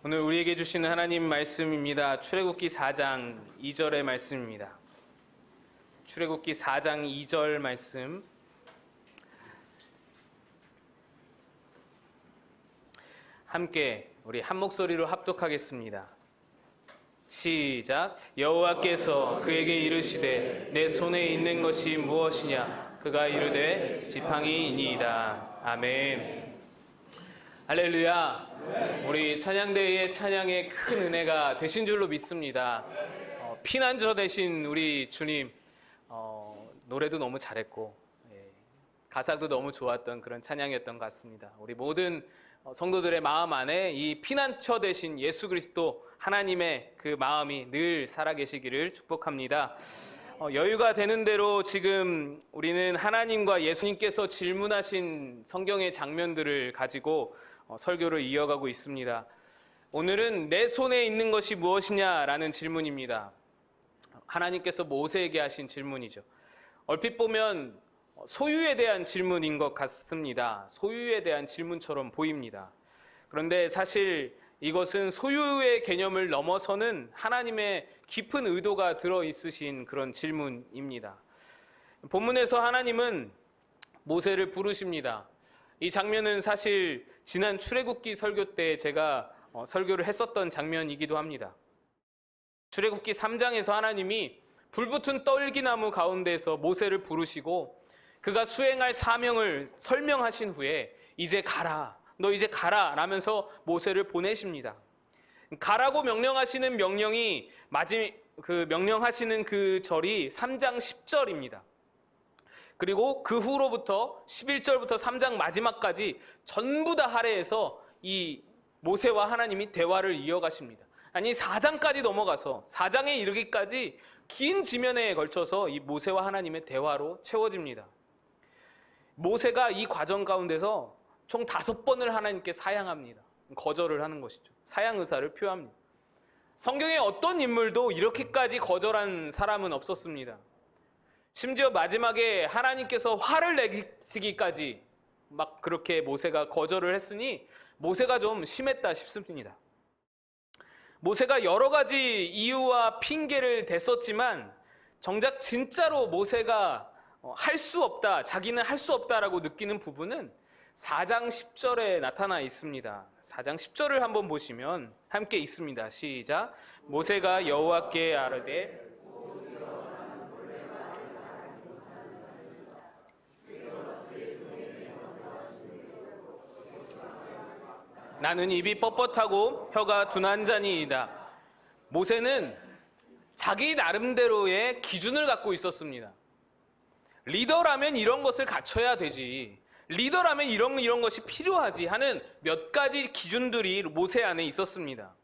오늘 우리에게 주시는 하나님 말씀입니다. 출애굽기 4장 2절의 말씀입니다. 출애굽기 4장 2절 말씀. 함께 우리 한 목소리로 합독하겠습니다. 시작. 여호와께서 그에게 이르시되 내 손에 있는 것이 무엇이냐? 그가 이르되 지팡이이니이다. 아멘. 할렐루야. 우리 찬양대회의 찬양에 큰 은혜가 되신 줄로 믿습니다. 피난처 되신 우리 주님, 노래도 너무 잘했고 가사도 너무 좋았던 그런 찬양이었던 것 같습니다. 우리 모든 성도들의 마음 안에 이 피난처 되신 예수 그리스도 하나님의 그 마음이 늘 살아계시기를 축복합니다. 여유가 되는 대로 지금 우리는 하나님과 예수님께서 질문하신 성경의 장면들을 가지고 설교를 이어가고 있습니다. 오늘은 내 손에 있는 것이 무엇이냐라는 질문입니다. 하나님께서 모세에게 하신 질문이죠. 얼핏 보면 소유에 대한 질문인 것 같습니다. 소유에 대한 질문처럼 보입니다. 그런데 사실 이것은 소유의 개념을 넘어서는 하나님의 깊은 의도가 들어있으신 그런 질문입니다. 본문에서 하나님은 모세를 부르십니다. 이 장면은 사실 지난 출애굽기 설교 때 제가 설교를 했었던 장면이기도 합니다. 출애굽기 3장에서 하나님이 불붙은 떨기나무 가운데서 모세를 부르시고 그가 수행할 사명을 설명하신 후에 이제 가라, 너 이제 가라 라면서 모세를 보내십니다. 가라고 명령하시는 명령이 명령하시는 그 절이 3장 10절입니다. 그리고 그 후로부터 11절부터 3장 마지막까지 전부 다 할애해서 이 모세와 하나님이 대화를 이어가십니다. 아니 4장까지 넘어가서 4장에 이르기까지 긴 지면에 걸쳐서 이 모세와 하나님의 대화로 채워집니다. 모세가 이 과정 가운데서 총 5번을 하나님께 사양합니다. 거절을 하는 것이죠. 사양 의사를 표합니다. 성경의 어떤 인물도 이렇게까지 거절한 사람은 없었습니다. 심지어 마지막에 하나님께서 화를 내시기까지 막 그렇게 모세가 거절을 했으니 모세가 좀 심했다 싶습니다. 모세가 여러 가지 이유와 핑계를 댔었지만 정작 진짜로 모세가 할 수 없다, 자기는 할 수 없다라고 느끼는 부분은 4장 10절에 나타나 있습니다. 4장 10절을 한번 보시면 함께 읽습니다. 시작. 모세가 여호와께 아뢰되 나는 입이 뻣뻣하고 혀가 둔한 자니이다. 모세는 자기 나름대로의 기준을 갖고 있었습니다. 리더라면 이런 것을 갖춰야 되지, 리더라면 이런 것이 필요하지 하는 몇 가지 기준들이 모세 안에 있었습니다.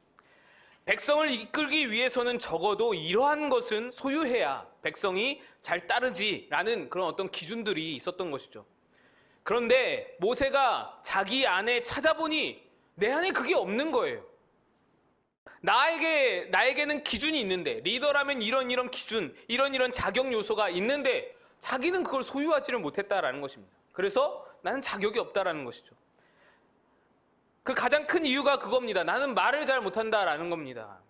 백성을 이끌기 위해서는 적어도 이러한 것은 소유해야 백성이 잘 따르지라는 그런 어떤 기준들이 있었던 것이죠. 그런데 모세가 자기 안에 찾아보니 내 안에 그게 없는 거예요. 나에게는 기준이 있는데, 리더라면 이런 기준, 이런 자격 요소가 있는데 자기는 그걸 소유하지를 못했다라는 것입니다. 그래서 나는 자격이 없다라는 것이죠. 그 가장 큰 이유가 그겁니다. 나는 말을 잘 못한다라는 겁니다.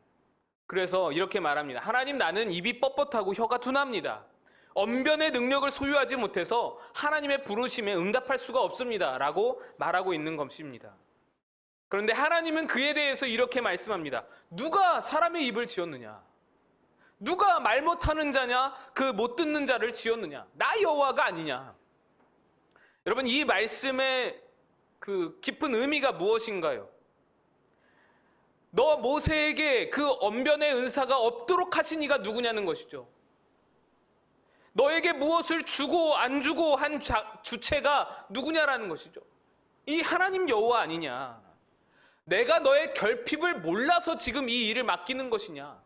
그래서 이렇게 말합니다. 하나님, 나는 입이 뻣뻣하고 혀가 둔합니다. 언변의 능력을 소유하지 못해서 하나님의 부르심에 응답할 수가 없습니다 라고 말하고 있는 것입니다. 그런데 하나님은 그에 대해서 이렇게 말씀합니다. 누가 사람의 입을 지었느냐? 누가 말 못하는 자냐? 그 못 듣는 자를 지었느냐? 나 여호와가 아니냐? 여러분, 이 말씀의 그 깊은 의미가 무엇인가요? 너 모세에게 그 언변의 은사가 없도록 하신 이가 누구냐는 것이죠. 너에게 무엇을 주고 안 주고 한 주체가 누구냐라는 것이죠. 이 하나님 여호와 아니냐? 내가 너의 결핍을 몰라서 지금 이 일을 맡기는 것이냐?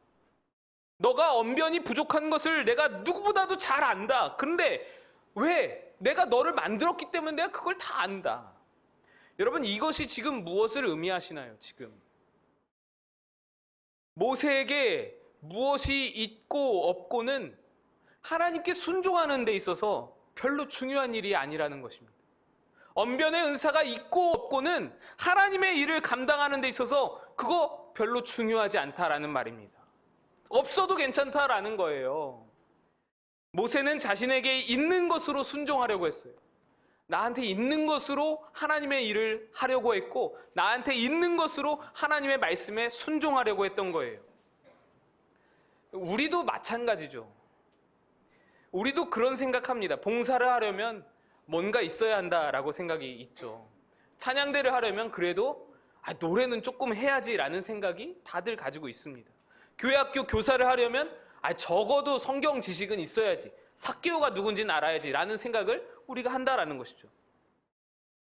너가 언변이 부족한 것을 내가 누구보다도 잘 안다. 그런데 왜? 내가 너를 만들었기 때문에 내가 그걸 다 안다. 여러분, 이것이 지금 무엇을 의미하시나요? 지금 모세에게 무엇이 있고 없고는 하나님께 순종하는 데 있어서 별로 중요한 일이 아니라는 것입니다. 언변의 은사가 있고 없고는 하나님의 일을 감당하는 데 있어서 그거 별로 중요하지 않다라는 말입니다. 없어도 괜찮다라는 거예요. 모세는 자신에게 있는 것으로 순종하려고 했어요. 나한테 있는 것으로 하나님의 일을 하려고 했고, 나한테 있는 것으로 하나님의 말씀에 순종하려고 했던 거예요. 우리도 마찬가지죠. 우리도 그런 생각합니다. 봉사를 하려면 뭔가 있어야 한다라고 생각이 있죠. 찬양대를 하려면 그래도 노래는 조금 해야지라는 생각이 다들 가지고 있습니다. 교회학교 교사를 하려면 적어도 성경 지식은 있어야지, 삭개오가 누군지는 알아야지라는 생각을 우리가 한다라는 것이죠.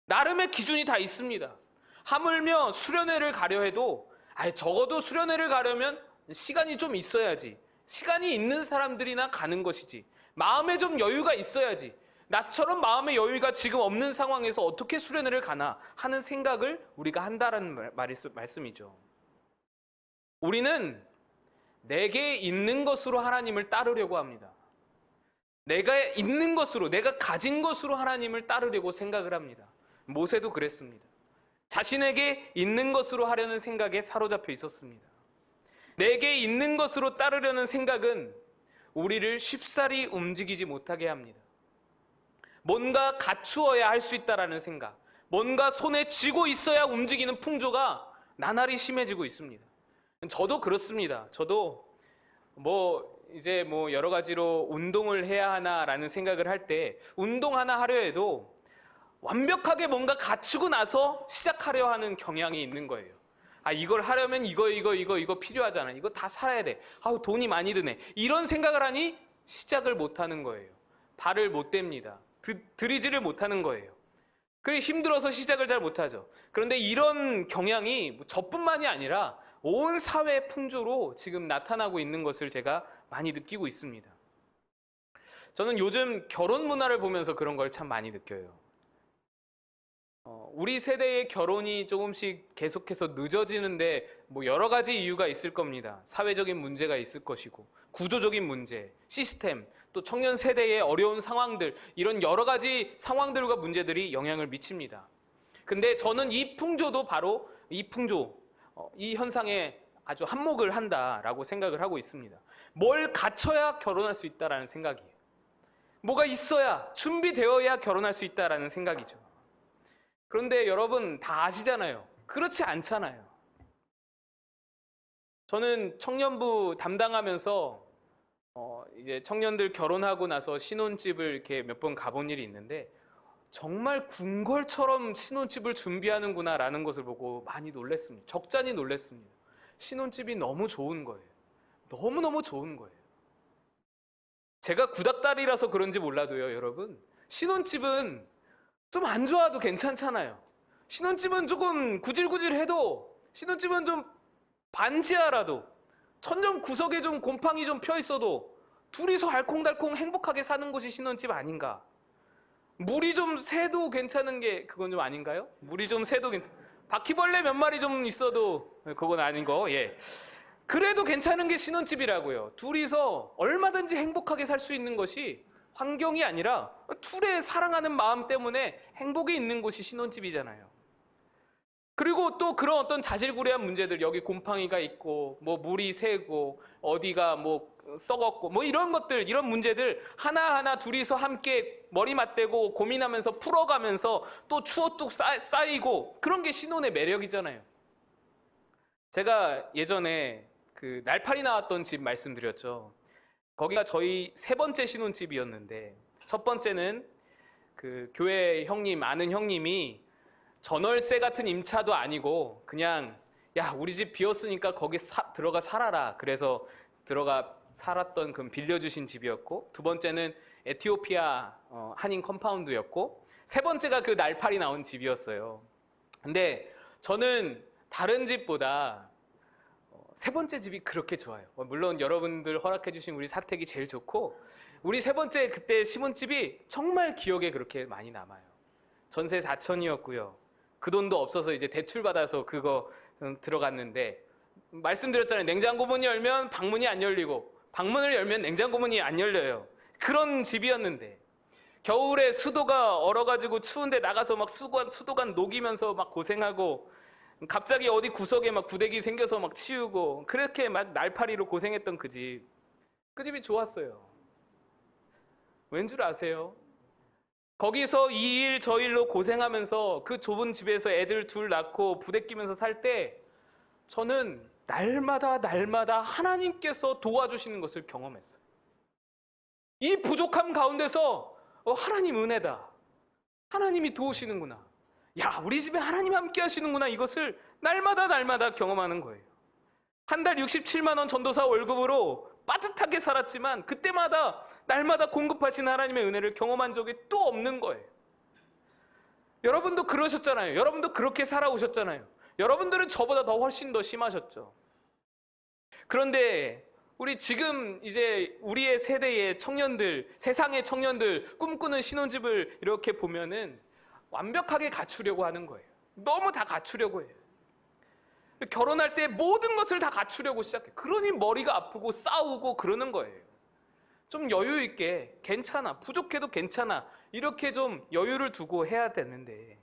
나름의 기준이 다 있습니다. 하물며 수련회를 가려 해도 적어도 수련회를 가려면 시간이 좀 있어야지, 시간이 있는 사람들이나 가는 것이지, 마음에 좀 여유가 있어야지, 나처럼 마음의 여유가 지금 없는 상황에서 어떻게 수련회를 가나 하는 생각을 우리가 한다라는 말씀이죠. 우리는 내게 있는 것으로 하나님을 따르려고 합니다. 내가 있는 것으로, 내가 가진 것으로 하나님을 따르려고 생각을 합니다. 모세도 그랬습니다. 자신에게 있는 것으로 하려는 생각에 사로잡혀 있었습니다. 내게 있는 것으로 따르려는 생각은 우리를 쉽사리 움직이지 못하게 합니다. 뭔가 갖추어야 할 수 있다라는 생각, 뭔가 손에 쥐고 있어야 움직이는 풍조가 나날이 심해지고 있습니다. 저도 그렇습니다. 저도 이제 여러 가지로 운동을 해야 하나라는 생각을 할 때, 운동 하나 하려 해도 완벽하게 뭔가 갖추고 나서 시작하려 하는 경향이 있는 거예요. 이걸 하려면 이거 필요하잖아. 이거 다 살아야 돼. 돈이 많이 드네. 이런 생각을 하니 시작을 못 하는 거예요. 발을 못 댑니다. 들이지를 못하는 거예요. 그래 힘들어서 시작을 잘 못하죠. 그런데 이런 경향이 저뿐만이 아니라 온 사회 풍조로 지금 나타나고 있는 것을 제가 많이 느끼고 있습니다. 저는 요즘 결혼 문화를 보면서 그런 걸 참 많이 느껴요. 우리 세대의 결혼이 조금씩 계속해서 늦어지는데 여러 가지 이유가 있을 겁니다. 사회적인 문제가 있을 것이고, 구조적인 문제, 시스템, 또 청년 세대의 어려운 상황들, 이런 여러 가지 상황들과 문제들이 영향을 미칩니다. 근데 저는 이 풍조도 바로 이 현상에 아주 한몫을 한다라고 생각을 하고 있습니다. 뭘 갖춰야 결혼할 수 있다라는 생각이에요. 뭐가 있어야, 준비되어야 결혼할 수 있다라는 생각이죠. 그런데 여러분 다 아시잖아요. 그렇지 않잖아요. 저는 청년부 담당하면서 이제 청년들 결혼하고 나서 신혼집을 이렇게 몇 번 가본 일이 있는데, 정말 궁궐처럼 신혼집을 준비하는구나라는 것을 보고 많이 놀랐습니다. 적잖이 놀랐습니다. 신혼집이 너무 좋은 거예요. 너무너무 좋은 거예요. 제가 구닥다리라서 그런지 몰라도요, 여러분, 신혼집은 좀 안 좋아도 괜찮잖아요. 신혼집은 조금 구질구질해도, 신혼집은 좀 반지하라도, 천정 구석에 좀 곰팡이 좀 펴 있어도 둘이서 알콩달콩 행복하게 사는 곳이 신혼집 아닌가? 물이 좀 새도 괜찮은 게 그건 좀 아닌가요? 물이 좀 새도 바퀴벌레 몇 마리 좀 있어도 그건 아닌 거. 예. 그래도 괜찮은 게 신혼집이라고요. 둘이서 얼마든지 행복하게 살 수 있는 것이, 환경이 아니라 둘의 사랑하는 마음 때문에 행복이 있는 곳이 신혼집이잖아요. 그리고 또 그런 어떤 자질구레한 문제들, 여기 곰팡이가 있고 물이 새고 어디가 썩었고 이런 것들, 이런 문제들 하나하나 둘이서 함께 머리 맞대고 고민하면서 풀어가면서 또 추억도 쌓이고, 그런 게 신혼의 매력이잖아요. 제가 예전에 그 날파리 나왔던 집 말씀드렸죠. 거기가 저희 세 번째 신혼집이었는데, 첫 번째는 그 교회 형님, 아는 형님이 전월세 같은 임차도 아니고 그냥 우리 집 비었으니까 거기 들어가 살아라, 그래서 들어가 살았던 그 빌려주신 집이었고, 두 번째는 에티오피아 한인 컴파운드였고, 세 번째가 그 날파리 나온 집이었어요. 근데 저는 다른 집보다 세 번째 집이 그렇게 좋아요. 물론 여러분들 허락해 주신 우리 사택이 제일 좋고, 우리 세 번째 그때 신혼집이 정말 기억에 그렇게 많이 남아요. 전세 4천이었고요. 그 돈도 없어서 이제 대출 받아서 그거 들어갔는데, 말씀드렸잖아요. 냉장고 문이 열면 방문이 안 열리고, 방문을 열면 냉장고 문이 안 열려요. 그런 집이었는데, 겨울에 수도가 얼어가지고 추운데 나가서 막 수도관 녹이면서 막 고생하고, 갑자기 어디 구석에 막 구데기 생겨서 막 치우고, 그렇게 막 날파리로 고생했던 그 집. 그 집이 좋았어요. 왠 줄 아세요? 거기서 이 일 저 일로 고생하면서 그 좁은 집에서 애들 둘 낳고 부대끼면서 살 때 저는 날마다 하나님께서 도와주시는 것을 경험했어요. 이 부족함 가운데서 하나님 은혜다. 하나님이 도우시는구나. 야, 우리 집에 하나님 함께 하시는구나. 이것을 날마다 경험하는 거예요. 한 달 67만 원 전도사 월급으로 빠듯하게 살았지만 그때마다 날마다 공급하시는 하나님의 은혜를 경험한 적이 또 없는 거예요. 여러분도 그러셨잖아요. 여러분도 그렇게 살아오셨잖아요. 여러분들은 저보다 더 훨씬 더 심하셨죠. 그런데 우리 지금 이제 우리의 세대의 청년들, 세상의 청년들 꿈꾸는 신혼집을 이렇게 보면은 완벽하게 갖추려고 하는 거예요. 너무 다 갖추려고 해요. 결혼할 때 모든 것을 다 갖추려고 시작해. 그러니 머리가 아프고 싸우고 그러는 거예요. 좀 여유 있게, 괜찮아, 부족해도 괜찮아, 이렇게 좀 여유를 두고 해야 되는데,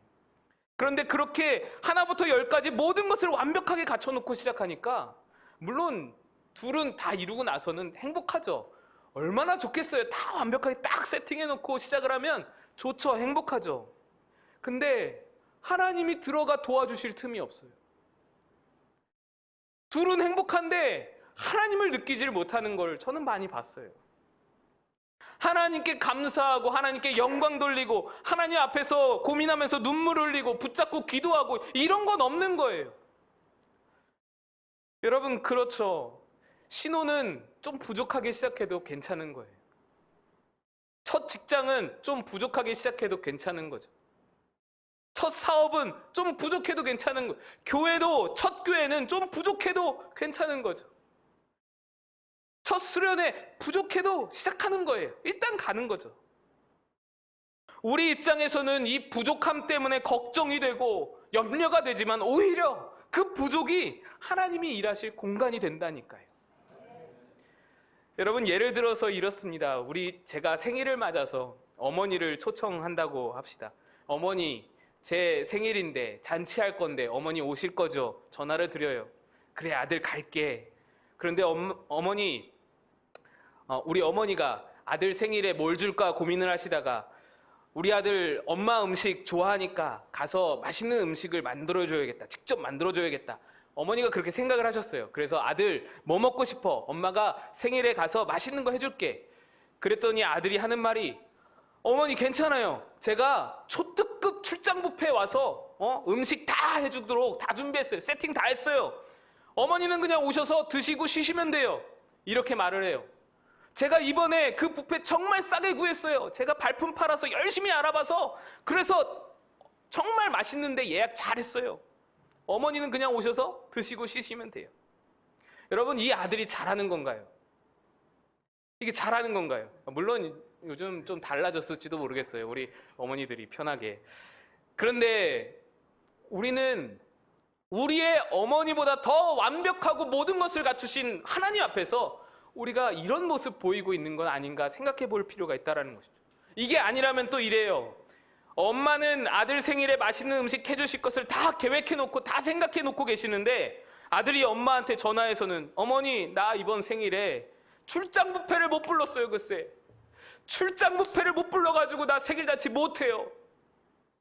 그런데 그렇게 하나부터 열까지 모든 것을 완벽하게 갖춰놓고 시작하니까, 물론 둘은 다 이루고 나서는 행복하죠. 얼마나 좋겠어요. 다 완벽하게 딱 세팅해놓고 시작을 하면 좋죠. 행복하죠. 근데 하나님이 들어가 도와주실 틈이 없어요. 둘은 행복한데 하나님을 느끼질 못하는 걸 저는 많이 봤어요. 하나님께 감사하고 하나님께 영광 돌리고 하나님 앞에서 고민하면서 눈물 흘리고 붙잡고 기도하고 이런 건 없는 거예요. 여러분, 그렇죠. 신혼은 좀 부족하게 시작해도 괜찮은 거예요. 첫 직장은 좀 부족하게 시작해도 괜찮은 거죠. 첫 사업은 좀 부족해도 괜찮은 거예요. 교회도, 첫 교회는 좀 부족해도 괜찮은 거죠. 첫 수련회 부족해도 시작하는 거예요. 일단 가는 거죠. 우리 입장에서는 이 부족함 때문에 걱정이 되고 염려가 되지만 오히려 그 부족이 하나님이 일하실 공간이 된다니까요. 여러분, 예를 들어서 이렇습니다. 제가 생일을 맞아서 어머니를 초청한다고 합시다. 어머니, 제 생일인데 잔치할 건데 어머니 오실 거죠? 전화를 드려요. 그래, 아들 갈게. 그런데 우리 어머니가 아들 생일에 뭘 줄까 고민을 하시다가 우리 아들 엄마 음식 좋아하니까 가서 맛있는 음식을 만들어줘야겠다. 직접 만들어줘야겠다. 어머니가 그렇게 생각을 하셨어요. 그래서 아들 뭐 먹고 싶어? 엄마가 생일에 가서 맛있는 거 해줄게. 그랬더니 아들이 하는 말이, 어머니 괜찮아요. 제가 초특급 출장 뷔페에 와서 음식 다 해주도록 다 준비했어요. 세팅 다 했어요. 어머니는 그냥 오셔서 드시고 쉬시면 돼요. 이렇게 말을 해요. 제가 이번에 그 뷔페 정말 싸게 구했어요. 제가 발품 팔아서 열심히 알아봐서 그래서 정말 맛있는데 예약 잘했어요. 어머니는 그냥 오셔서 드시고 쉬시면 돼요. 여러분, 이 아들이 잘하는 건가요? 이게 잘하는 건가요? 물론 요즘 좀 달라졌을지도 모르겠어요. 우리 어머니들이 편하게. 그런데 우리는 우리의 어머니보다 더 완벽하고 모든 것을 갖추신 하나님 앞에서 우리가 이런 모습 보이고 있는 건 아닌가 생각해 볼 필요가 있다는 것이죠. 이게 아니라면 또 이래요. 엄마는 아들 생일에 맛있는 음식 해주실 것을 다 계획해 놓고 다 생각해 놓고 계시는데 아들이 엄마한테 전화해서는 어머니, 나 이번 생일에 출장 뷔페를 못 불렀어요. 글쎄, 출장 뷔페를 못 불러가지고 나 생일 잔치 못해요.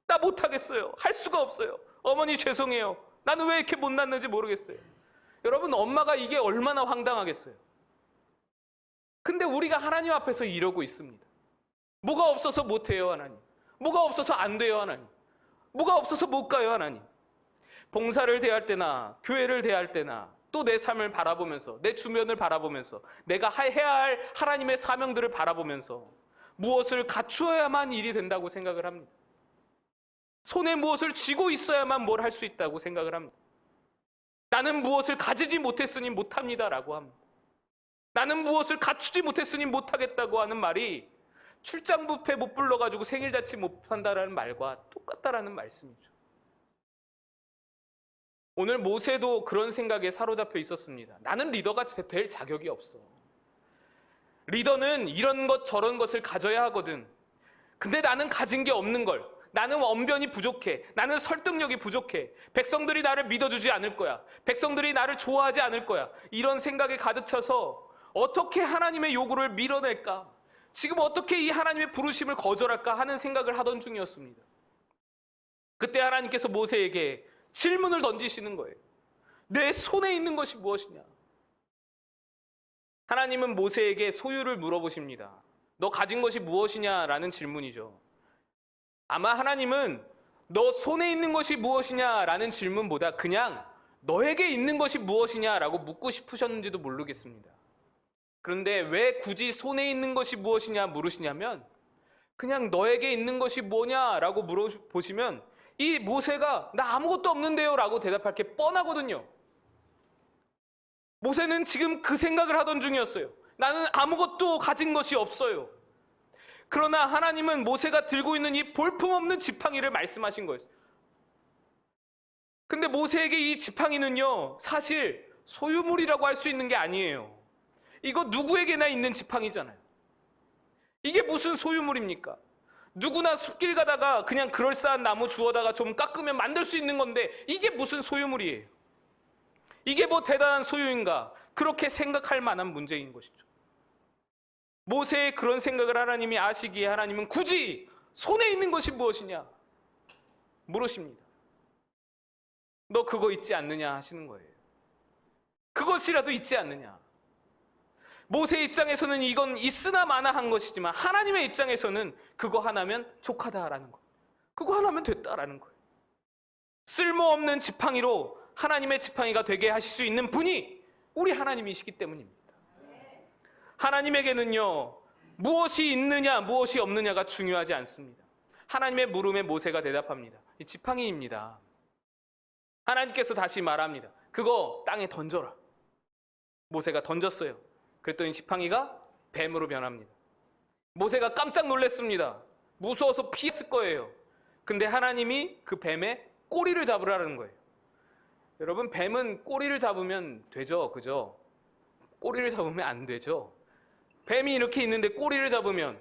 나 못하겠어요. 할 수가 없어요. 어머니 죄송해요. 나는 왜 이렇게 못났는지 모르겠어요. 여러분, 엄마가 이게 얼마나 황당하겠어요. 근데 우리가 하나님 앞에서 이러고 있습니다. 뭐가 없어서 못해요, 하나님. 뭐가 없어서 안 돼요, 하나님. 뭐가 없어서 못 가요, 하나님. 봉사를 대할 때나 교회를 대할 때나 또 내 삶을 바라보면서 내 주변을 바라보면서 내가 해야 할 하나님의 사명들을 바라보면서 무엇을 갖추어야만 일이 된다고 생각을 합니다. 손에 무엇을 쥐고 있어야만 뭘 할 수 있다고 생각을 합니다. 나는 무엇을 가지지 못했으니 못합니다라고 합니다. 나는 무엇을 갖추지 못했으니 못하겠다고 하는 말이 출장 뷔페 못 불러가지고 생일 잔치 못 한다라는 말과 똑같다라는 말씀이죠. 오늘 모세도 그런 생각에 사로잡혀 있었습니다. 나는 리더가 될 자격이 없어. 리더는 이런 것 저런 것을 가져야 하거든. 근데 나는 가진 게 없는 걸. 나는 언변이 부족해. 나는 설득력이 부족해. 백성들이 나를 믿어주지 않을 거야. 백성들이 나를 좋아하지 않을 거야. 이런 생각에 가득 차서 어떻게 하나님의 요구를 밀어낼까? 지금 어떻게 이 하나님의 부르심을 거절할까 하는 생각을 하던 중이었습니다. 그때 하나님께서 모세에게 질문을 던지시는 거예요. 내 손에 있는 것이 무엇이냐? 하나님은 모세에게 소유를 물어보십니다. 너 가진 것이 무엇이냐라는 질문이죠. 아마 하나님은 너 손에 있는 것이 무엇이냐라는 질문보다 그냥 너에게 있는 것이 무엇이냐라고 묻고 싶으셨는지도 모르겠습니다. 그런데 왜 굳이 손에 있는 것이 무엇이냐 물으시냐면 그냥 너에게 있는 것이 뭐냐라고 물어보시면 이 모세가 나 아무것도 없는데요 라고 대답할 게 뻔하거든요. 모세는 지금 그 생각을 하던 중이었어요. 나는 아무것도 가진 것이 없어요. 그러나 하나님은 모세가 들고 있는 이 볼품없는 지팡이를 말씀하신 거예요. 근데 모세에게 이 지팡이는요, 사실 소유물이라고 할 수 있는 게 아니에요. 이거 누구에게나 있는 지팡이잖아요. 이게 무슨 소유물입니까? 누구나 숲길 가다가 그냥 그럴싸한 나무 주워다가 좀 깎으면 만들 수 있는 건데 이게 무슨 소유물이에요? 이게 뭐 대단한 소유인가? 그렇게 생각할 만한 문제인 것이죠. 모세의 그런 생각을 하나님이 아시기에 하나님은 굳이 손에 있는 것이 무엇이냐 물으십니다. 너 그거 있지 않느냐 하시는 거예요. 그것이라도 있지 않느냐. 모세 입장에서는 이건 있으나 마나한 것이지만 하나님의 입장에서는 그거 하나면 족하다라는 거예요. 그거 하나면 됐다라는 거예요. 쓸모없는 지팡이로 하나님의 지팡이가 되게 하실 수 있는 분이 우리 하나님이시기 때문입니다. 하나님에게는요, 무엇이 있느냐 무엇이 없느냐가 중요하지 않습니다. 하나님의 물음에 모세가 대답합니다. 이 지팡이입니다. 하나님께서 다시 말합니다. 그거 땅에 던져라. 모세가 던졌어요. 그랬더니 지팡이가 뱀으로 변합니다. 모세가 깜짝 놀랐습니다. 무서워서 피했을 거예요. 근데 하나님이 그 뱀의 꼬리를 잡으라는 거예요. 여러분, 뱀은 꼬리를 잡으면 되죠, 그죠? 꼬리를 잡으면 안 되죠. 뱀이 이렇게 있는데 꼬리를 잡으면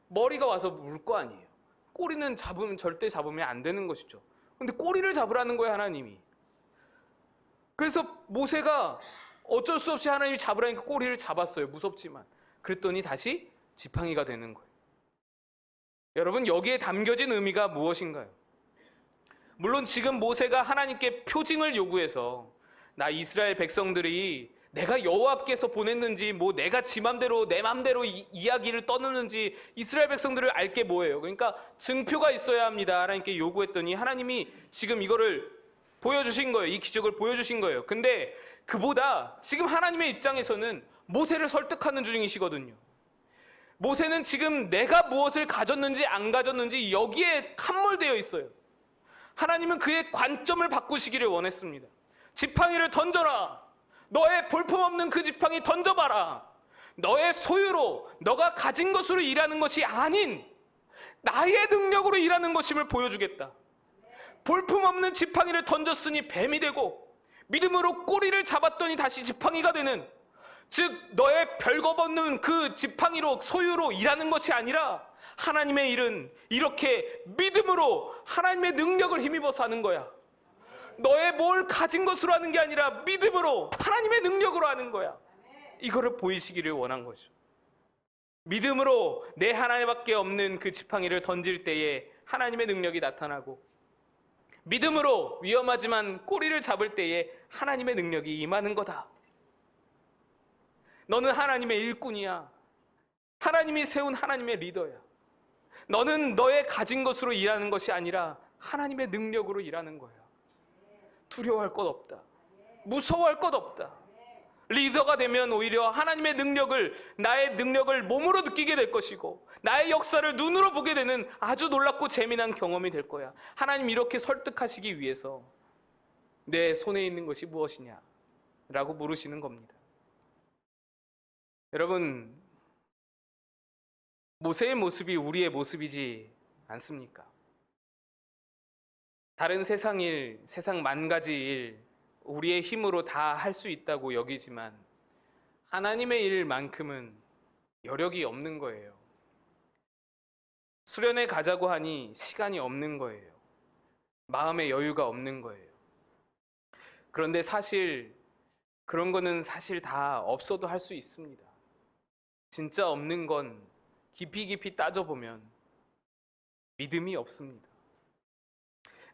머리가 와서 물 거 아니에요. 꼬리는 절대 잡으면 안 되는 것이죠. 근데 꼬리를 잡으라는 거예요, 하나님이. 그래서 모세가 어쩔 수 없이 하나님이 잡으라니까 꼬리를 잡았어요. 무섭지만. 그랬더니 다시 지팡이가 되는 거예요. 여러분, 여기에 담겨진 의미가 무엇인가요? 물론 지금 모세가 하나님께 표징을 요구해서 나 이스라엘 백성들이 내가 여호와께서 보냈는지 뭐 내가 지 맘대로 내 맘대로 이야기를 떠느는지 이스라엘 백성들을 알 게 뭐예요? 그러니까 증표가 있어야 합니다. 하나님께 요구했더니 하나님이 지금 이거를 보여주신 거예요. 이 기적을 보여주신 거예요. 근데 그보다 지금 하나님의 입장에서는 모세를 설득하는 중이시거든요. 모세는 지금 내가 무엇을 가졌는지 안 가졌는지 여기에 함몰되어 있어요. 하나님은 그의 관점을 바꾸시기를 원했습니다. 지팡이를 던져라. 너의 볼품없는 그 지팡이 던져봐라. 너의 소유로 너가 가진 것으로 일하는 것이 아닌 나의 능력으로 일하는 것임을 보여주겠다. 볼품없는 지팡이를 던졌으니 뱀이 되고 믿음으로 꼬리를 잡았더니 다시 지팡이가 되는, 즉 너의 별것 없는 그 지팡이로 소유로 일하는 것이 아니라 하나님의 일은 이렇게 믿음으로 하나님의 능력을 힘입어서 하는 거야. 너의 뭘 가진 것으로 하는 게 아니라 믿음으로 하나님의 능력으로 하는 거야. 이거를 보이시기를 원한 거죠. 믿음으로 내 하나님밖에 없는 그 지팡이를 던질 때에 하나님의 능력이 나타나고, 믿음으로 위험하지만 꼬리를 잡을 때에 하나님의 능력이 임하는 거다. 너는 하나님의 일꾼이야. 하나님이 세운 하나님의 리더야. 너는 너의 가진 것으로 일하는 것이 아니라 하나님의 능력으로 일하는 거야. 두려워할 것 없다. 무서워할 것 없다. 리더가 되면 오히려 하나님의 능력을, 나의 능력을 몸으로 느끼게 될 것이고 나의 역사를 눈으로 보게 되는 아주 놀랍고 재미난 경험이 될 거야. 하나님 이렇게 설득하시기 위해서 내 손에 있는 것이 무엇이냐 라고 물으시는 겁니다. 여러분, 모세의 모습이 우리의 모습이지 않습니까? 다른 세상 일, 세상 만 가지 일, 우리의 힘으로 다 할 수 있다고 여기지만 하나님의 일만큼은 여력이 없는 거예요. 수련회 가자고 하니 시간이 없는 거예요. 마음의 여유가 없는 거예요. 그런데 사실 그런 거는 사실 다 없어도 할 수 있습니다. 진짜 없는 건 깊이 따져보면 믿음이 없습니다.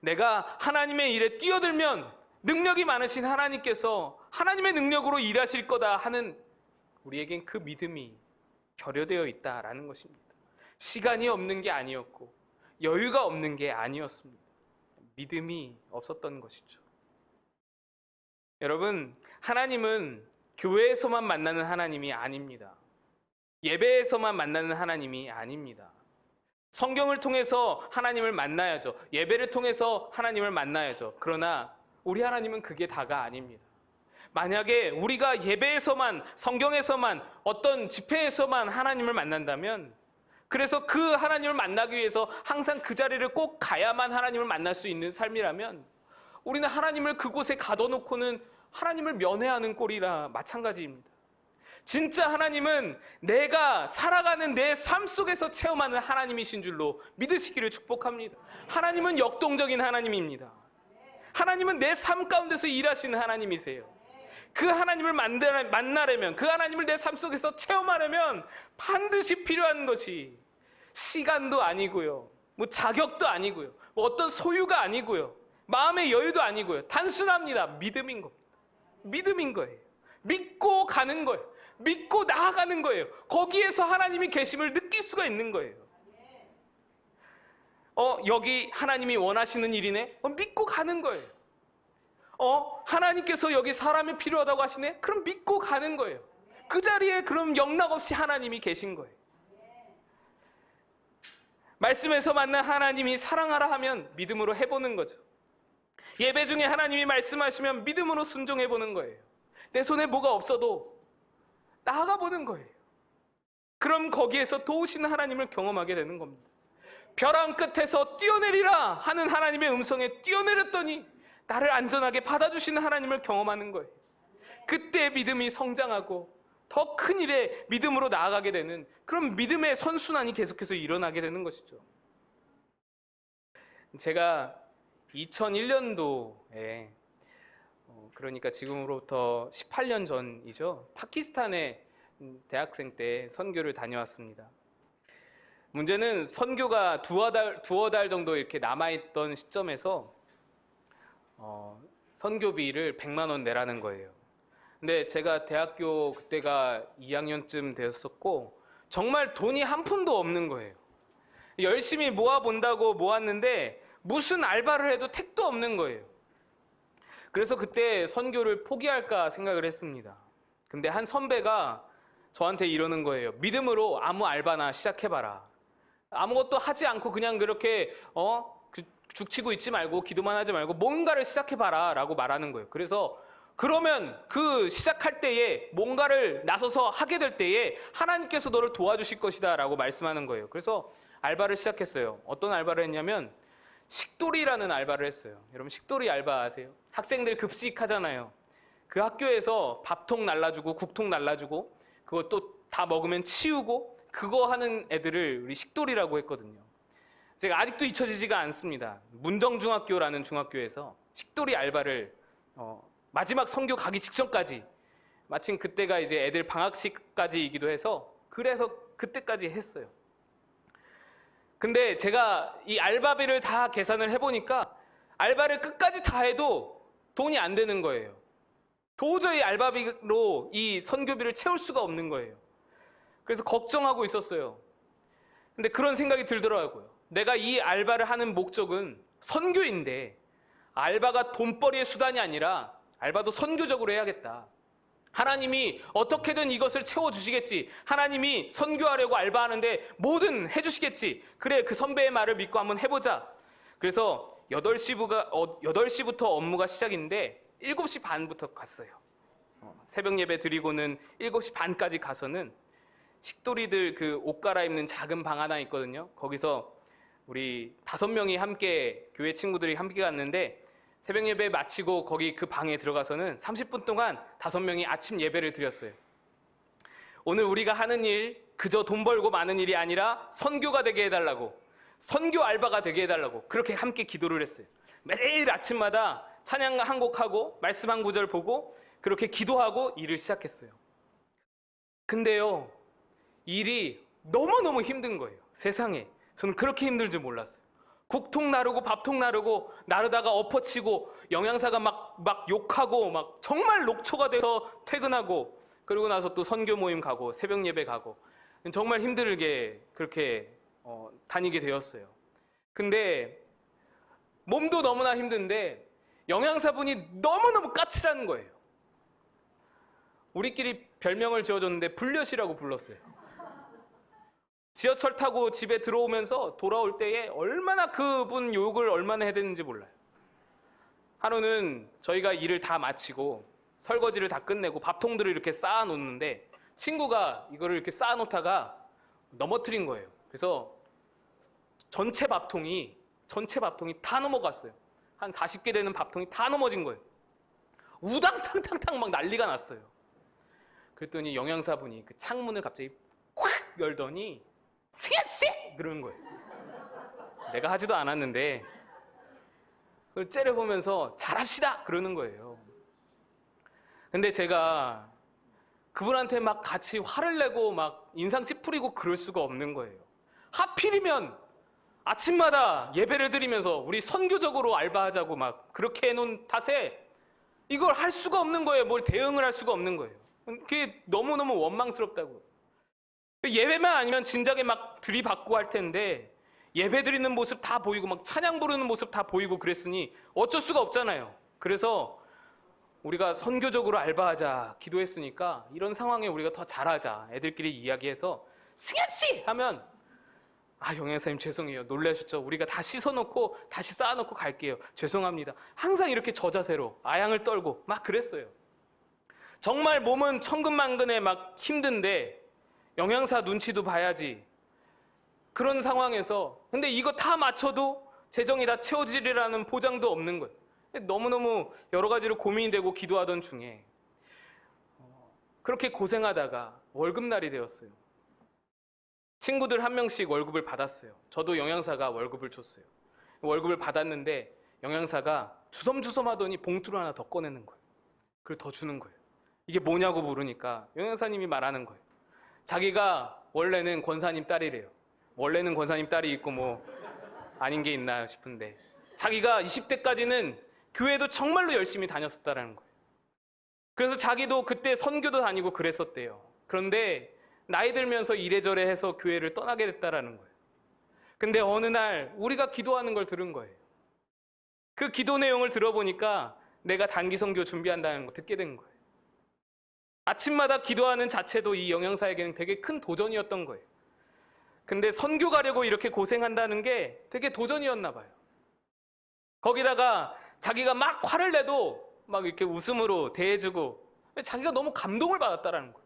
내가 하나님의 일에 뛰어들면 능력이 많으신 하나님께서 하나님의 능력으로 일하실 거다 하는 우리에겐 그 믿음이 결여되어 있다라는 것입니다. 시간이 없는 게 아니었고 여유가 없는 게 아니었습니다. 믿음이 없었던 것이죠. 여러분, 하나님은 교회에서만 만나는 하나님이 아닙니다. 예배에서만 만나는 하나님이 아닙니다. 성경을 통해서 하나님을 만나야죠. 예배를 통해서 하나님을 만나야죠. 그러나 우리 하나님은 그게 다가 아닙니다. 만약에 우리가 예배에서만, 성경에서만, 어떤 집회에서만 하나님을 만난다면, 그래서 그 하나님을 만나기 위해서 항상 그 자리를 꼭 가야만 하나님을 만날 수 있는 삶이라면 우리는 하나님을 그곳에 가둬놓고는 하나님을 면회하는 꼴이라 마찬가지입니다. 진짜 하나님은 내가 살아가는 내 삶 속에서 체험하는 하나님이신 줄로 믿으시기를 축복합니다. 하나님은 역동적인 하나님입니다. 하나님은 내 삶 가운데서 일하시는 하나님이세요. 그 하나님을 만나려면, 그 하나님을 내 삶 속에서 체험하려면 반드시 필요한 것이 시간도 아니고요, 뭐 자격도 아니고요, 뭐 어떤 소유가 아니고요, 마음의 여유도 아니고요. 단순합니다. 믿음인 겁니다. 믿음인 거예요. 믿고 가는 거예요. 믿고 나아가는 거예요. 거기에서 하나님이 계심을 느낄 수가 있는 거예요. 여기 하나님이 원하시는 일이네? 믿고 가는 거예요. 하나님께서 여기 사람이 필요하다고 하시네? 그럼 믿고 가는 거예요. 그 자리에 그럼 영락없이 하나님이 계신 거예요. 말씀에서 만난 하나님이 사랑하라 하면 믿음으로 해보는 거죠. 예배 중에 하나님이 말씀하시면 믿음으로 순종해보는 거예요. 내 손에 뭐가 없어도 나아가 보는 거예요. 그럼 거기에서 도우시는 하나님을 경험하게 되는 겁니다. 벼랑 끝에서 뛰어내리라 하는 하나님의 음성에 뛰어내렸더니 나를 안전하게 받아주시는 하나님을 경험하는 거예요. 그때 믿음이 성장하고 더 큰 일에 믿음으로 나아가게 되는 그런 믿음의 선순환이 계속해서 일어나게 되는 것이죠. 제가 2001년도에 그러니까 지금으로부터 18년 전이죠. 파키스탄에 대학생 때 선교를 다녀왔습니다. 문제는 선교가 두어 달 정도 이렇게 남아있던 시점에서 선교비를 100만 원 내라는 거예요. 근데 제가 대학교 그때가 2학년쯤 되었었고 정말 돈이 한 푼도 없는 거예요. 열심히 모아본다고 모았는데 무슨 알바를 해도 택도 없는 거예요. 그래서 그때 선교를 포기할까 생각을 했습니다. 근데 한 선배가 저한테 이러는 거예요. 믿음으로 아무 알바나 시작해봐라. 아무것도 하지 않고 그냥 그렇게 죽치고 있지 말고 기도만 하지 말고 뭔가를 시작해봐라 라고 말하는 거예요. 그래서 그러면 그 시작할 때에 뭔가를 나서서 하게 될 때에 하나님께서 너를 도와주실 것이다 라고 말씀하는 거예요. 그래서 알바를 시작했어요. 어떤 알바를 했냐면 식돌이라는 알바를 했어요. 여러분 식돌이 알바 아세요? 학생들 급식하잖아요. 그 학교에서 밥통 날라주고 국통 날라주고 그것도 다 먹으면 치우고 그거 하는 애들을 우리 식돌이라고 했거든요. 제가 아직도 잊혀지지가 않습니다. 문정중학교라는 중학교에서 식돌이 알바를 마지막 선교 가기 직전까지 마침 그때가 이제 애들 방학식까지이기도 해서 그래서 그때까지 했어요. 근데 제가 이 알바비를 다 계산을 해보니까 알바를 끝까지 다 해도 돈이 안 되는 거예요. 도저히 알바비로 이 선교비를 채울 수가 없는 거예요. 그래서 걱정하고 있었어요. 근데 그런 생각이 들더라고요. 내가 이 알바를 하는 목적은 선교인데 알바가 돈벌이의 수단이 아니라 알바도 선교적으로 해야겠다. 하나님이 어떻게든 이것을 채워주시겠지. 하나님이 선교하려고 알바하는데 뭐든 해주시겠지. 그래, 그 선배의 말을 믿고 한번 해보자. 그래서 8시부터 업무가 시작인데 7시 반부터 갔어요. 새벽 예배 드리고는 7시 반까지 가서는 식돌이들 그 옷 갈아입는 작은 방 하나 있거든요. 거기서 우리 5명이 함께, 교회 친구들이 함께 갔는데 새벽 예배 마치고 거기 그 방에 들어가서는 30분 동안 5명이 아침 예배를 드렸어요. 오늘 우리가 하는 일, 그저 돈 벌고 마는 일이 아니라 선교가 되게 해달라고, 선교 알바가 되게 해달라고 그렇게 함께 기도를 했어요. 매일 아침마다 찬양 한 곡하고 말씀 한 구절 보고 그렇게 기도하고 일을 시작했어요. 근데요, 일이 너무너무 힘든 거예요. 세상에. 저는 그렇게 힘들 줄 몰랐어요. 국통 나르고 밥통 나르고 나르다가 엎어치고 영양사가 막 욕하고 막 정말 녹초가 돼서 퇴근하고 그러고 나서 또 선교 모임 가고 새벽 예배 가고 정말 힘들게 그렇게 다니게 되었어요. 근데 몸도 너무나 힘든데 영양사분이 너무너무 까칠한 거예요. 우리끼리 별명을 지어줬는데 불려시라고 불렀어요. 지하철 타고 집에 들어오면서 돌아올 때에 얼마나 그분 욕을 얼마나 해야 되는지 몰라요. 하루는 저희가 일을 다 마치고 설거지를 다 끝내고 밥통들을 이렇게 쌓아놓는데 친구가 이거를 이렇게 쌓아놓다가 넘어뜨린 거예요. 그래서 전체 밥통이 다 넘어갔어요. 한 40개 되는 밥통이 다 넘어진 거예요. 우당탕탕탕 막 난리가 났어요. 그랬더니 영양사분이 그 창문을 갑자기 콱 열더니 승현씨! 그러는 거예요. 내가 하지도 않았는데 그걸 째려보면서 잘합시다! 그러는 거예요. 근데 제가 그분한테 막 같이 화를 내고 막 인상 찌푸리고 그럴 수가 없는 거예요. 하필이면 아침마다 예배를 드리면서 우리 선교적으로 알바하자고 막 그렇게 해놓은 탓에 이걸 할 수가 없는 거예요. 뭘 대응을 할 수가 없는 거예요. 그게 너무너무 원망스럽다고. 예배만 아니면 진작에 막 들이받고 할 텐데 예배 드리는 모습 다 보이고 막 찬양 부르는 모습 다 보이고 그랬으니 어쩔 수가 없잖아요. 그래서 우리가 선교적으로 알바하자 기도했으니까 이런 상황에 우리가 더 잘하자 애들끼리 이야기해서 승현씨! 하면 영양사님 죄송해요. 놀라셨죠? 우리가 다 씻어놓고 다시 쌓아놓고 갈게요. 죄송합니다. 항상 이렇게 저자세로 아양을 떨고 막 그랬어요. 정말 몸은 천근만근에 막 힘든데 영양사 눈치도 봐야지. 그런 상황에서 근데 이거 다 맞춰도 재정이 다 채워지리라는 보장도 없는 거예요. 너무너무 여러 가지로 고민이 되고 기도하던 중에 그렇게 고생하다가 월급날이 되었어요. 친구들 한 명씩 월급을 받았어요. 저도 영양사가 월급을 줬어요. 월급을 받았는데 영양사가 주섬주섬 하더니 봉투를 하나 더 꺼내는 거예요. 그걸 더 주는 거예요. 이게 뭐냐고 물으니까 영양사님이 말하는 거예요. 자기가 원래는 권사님 딸이래요. 원래는 권사님 딸이 있고 뭐 아닌 게 있나 싶은데 자기가 20대까지는 교회도 정말로 열심히 다녔었다라는 거예요. 그래서 자기도 그때 선교도 다니고 그랬었대요. 그런데 나이 들면서 이래저래 해서 교회를 떠나게 됐다라는 거예요. 근데 어느 날 우리가 기도하는 걸 들은 거예요. 그 기도 내용을 들어보니까 내가 단기 선교 준비한다는 거 듣게 된 거예요. 아침마다 기도하는 자체도 이 영양사에게는 되게 큰 도전이었던 거예요. 근데 선교 가려고 이렇게 고생한다는 게 되게 도전이었나 봐요. 거기다가 자기가 막 화를 내도 막 이렇게 웃음으로 대해주고 자기가 너무 감동을 받았다라는 거예요.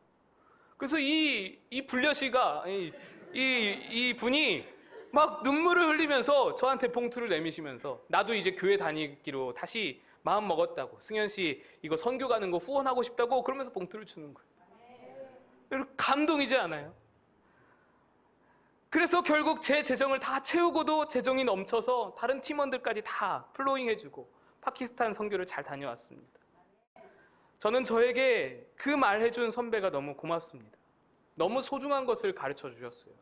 그래서 이 불려시가 이 분이 막 눈물을 흘리면서 저한테 봉투를 내미시면서 나도 이제 교회 다니기로 다시 마음 먹었다고. 승현 씨 이거 선교 가는 거 후원하고 싶다고 그러면서 봉투를 주는 거예요. 감동이지 않아요? 그래서 결국 제 재정을 다 채우고도 재정이 넘쳐서 다른 팀원들까지 다 플로잉 해주고 파키스탄 선교를 잘 다녀왔습니다. 저는 저에게 그 말 해준 선배가 너무 고맙습니다. 너무 소중한 것을 가르쳐 주셨어요.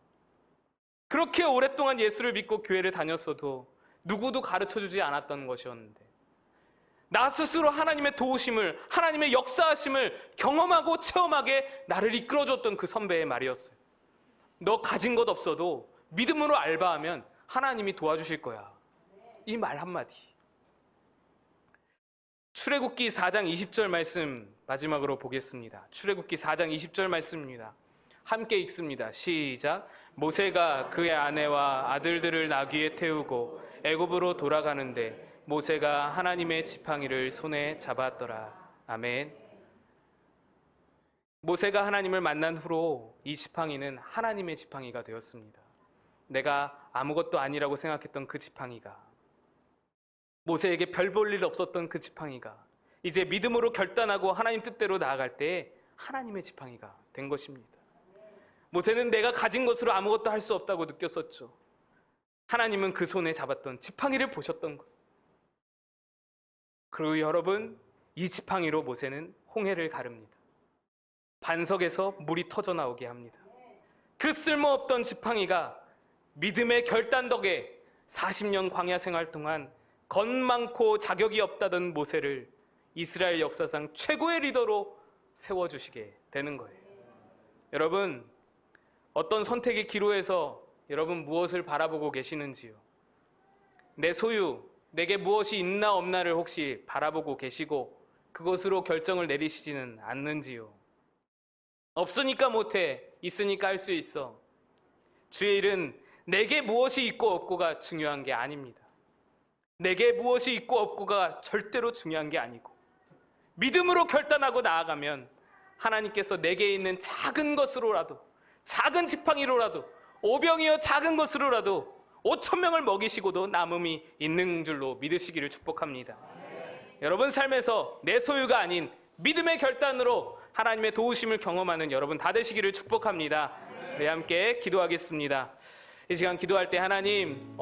그렇게 오랫동안 예수를 믿고 교회를 다녔어도 누구도 가르쳐 주지 않았던 것이었는데 나 스스로 하나님의 도우심을, 하나님의 역사하심을 경험하고 체험하게 나를 이끌어줬던 그 선배의 말이었어요. 너 가진 것 없어도 믿음으로 알바하면 하나님이 도와주실 거야. 이 말 한마디. 출애굽기 4장 20절 말씀 마지막으로 보겠습니다. 출애굽기 4장 20절 말씀입니다. 함께 읽습니다. 시작. 모세가 그의 아내와 아들들을 나귀에 태우고 애굽으로 돌아가는데 모세가 하나님의 지팡이를 손에 잡았더라. 아멘. 모세가 하나님을 만난 후로 이 지팡이는 하나님의 지팡이가 되었습니다. 내가 아무것도 아니라고 생각했던 그 지팡이가, 모세에게 별 볼 일 없었던 그 지팡이가 이제 믿음으로 결단하고 하나님 뜻대로 나아갈 때 하나님의 지팡이가 된 것입니다. 모세는 내가 가진 것으로 아무것도 할 수 없다고 느꼈었죠. 하나님은 그 손에 잡았던 지팡이를 보셨던 거예요. 그리고 여러분, 이 지팡이로 모세는 홍해를 가릅니다. 반석에서 물이 터져 나오게 합니다. 그 쓸모없던 지팡이가 믿음의 결단 덕에 40년 광야 생활 동안 것 많고 자격이 없다던 모세를 이스라엘 역사상 최고의 리더로 세워주시게 되는 거예요. 여러분, 어떤 선택의 기로에서 여러분 무엇을 바라보고 계시는지요? 내 소유, 내게 무엇이 있나 없나를 혹시 바라보고 계시고 그것으로 결정을 내리시지는 않는지요? 없으니까 못해, 있으니까 할 수 있어. 주의 일은 내게 무엇이 있고 없고가 중요한 게 아닙니다. 내게 무엇이 있고 없고가 절대로 중요한 게 아니고 믿음으로 결단하고 나아가면 하나님께서 내게 있는 작은 것으로라도, 작은 지팡이로라도, 오병이어 작은 것으로라도 5,000명을 먹이시고도 남음이 있는 줄로 믿으시기를 축복합니다. 여러분 삶에서 내 소유가 아닌 믿음의 결단으로 하나님의 도우심을 경험하는 여러분 다 되시기를 축복합니다. 우리 함께 기도하겠습니다. 이 시간 기도할 때 하나님